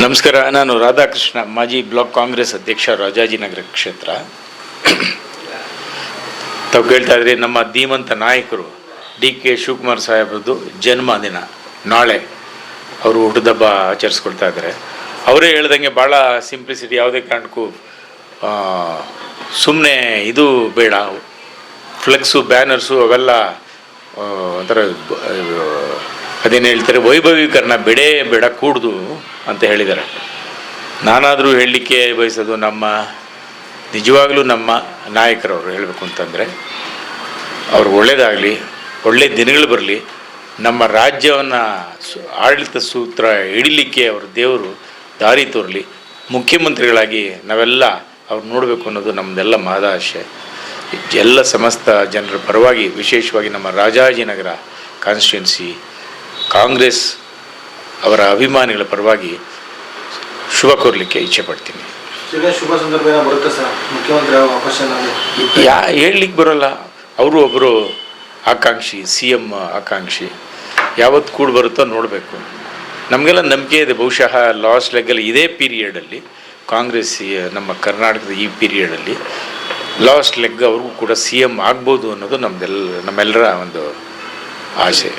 ನಮಸ್ಕಾರ. ನಾನು ರಾಧಾಕೃಷ್ಣ, ಮಾಜಿ ಬ್ಲಾಕ್ ಕಾಂಗ್ರೆಸ್ ಅಧ್ಯಕ್ಷ, ರಾಜಾಜಿನಗರ ಕ್ಷೇತ್ರ. ತಾವು ಕೇಳ್ತಾ ಇದ್ರಿ, ನಮ್ಮ ಧೀಮಂತ ನಾಯಕರು DK ಶಿವಕುಮಾರ್ ಸಾಹೇಬ್ರದ್ದು ಜನ್ಮದಿನ ನಾಳೆ. ಅವರು ಹುಟ್ಟುಹಬ್ಬ ಆಚರಿಸ್ಕೊಳ್ತಾ ಇದ್ದಾರೆ. ಅವರೇ ಹೇಳ್ದಂಗೆ ಭಾಳ ಸಿಂಪ್ಲಿಸಿಟಿ, ಯಾವುದೇ ಕಾರಣಕ್ಕೂ ಸುಮ್ಮನೆ ಇದು ಬೇಡ, ಫ್ಲೆಕ್ಸು ಬ್ಯಾನರ್ಸು ಅವೆಲ್ಲ ಒಂಥರ ಅದೇನು ಹೇಳ್ತಾರೆ, ವೈಭವೀಕರಣ ಬೇಡ ಕೂಡ್ದು ಅಂತ ಹೇಳಿದ್ದಾರೆ. ನಾನಾದರೂ ಹೇಳಲಿಕ್ಕೆ ಬಯಸೋದು, ನಿಜವಾಗಲೂ ನಮ್ಮ ನಾಯಕರವರು ಹೇಳಬೇಕು ಅಂತಂದರೆ, ಅವ್ರಿಗೆ ಒಳ್ಳೆಯದಾಗಲಿ, ಒಳ್ಳೆಯ ದಿನಗಳು ಬರಲಿ, ನಮ್ಮ ರಾಜ್ಯವನ್ನು ಆಡಳಿತ ಸೂತ್ರ ಹಿಡಿಲಿಕ್ಕೆ ಅವ್ರ ದೇವರು ದಾರಿ ತೋರಲಿ, ಮುಖ್ಯಮಂತ್ರಿಗಳಾಗಿ ನಾವೆಲ್ಲ ಅವ್ರು ನೋಡಬೇಕು ಅನ್ನೋದು ನಮ್ಮದೆಲ್ಲ ಮಹದಾಶೆ. ಎಲ್ಲ ಸಮಸ್ತ ಜನರ ಪರವಾಗಿ, ವಿಶೇಷವಾಗಿ ನಮ್ಮ ರಾಜಾಜಿನಗರ ಕಾನ್ಸ್ಟಿಟ್ಯೂನ್ಸಿ ಕಾಂಗ್ರೆಸ್ ಅವರ ಅಭಿಮಾನಿಗಳ ಪರವಾಗಿ ಶುಭ ಕೋರಲಿಕ್ಕೆ ಇಚ್ಛೆ ಪಡ್ತೀನಿ. ಶುಭ ಸಂದರ್ಭ ಬರುತ್ತೆ ಸರ್, ಮುಖ್ಯಮಂತ್ರಿ ಅವಕಾಶ ಹೇಳಲಿಕ್ಕೆ ಬರೋಲ್ಲ. ಅವರು ಒಬ್ಬರು ಆಕಾಂಕ್ಷಿ, CM ಆಕಾಂಕ್ಷಿ. ಯಾವತ್ತು ಕೂಡ ಬರುತ್ತೋ ನೋಡಬೇಕು. ನಮಗೆಲ್ಲ ನಂಬಿಕೆ ಇದೆ, ಬಹುಶಃ ಲಾಸ್ಟ್ ಲೆಗ್ಗಲ್ಲಿ ಇದೇ ಪೀರಿಯಡಲ್ಲಿ ಕಾಂಗ್ರೆಸ್, ನಮ್ಮ ಕರ್ನಾಟಕದ ಈ ಪೀರಿಯಡಲ್ಲಿ ಲಾಸ್ಟ್ ಲೆಗ್ ಅವ್ರಿಗೂ ಕೂಡ CM ಆಗ್ಬೋದು ಅನ್ನೋದು ನಮ್ಮೆಲ್ಲರ ಒಂದು ಆಸೆ.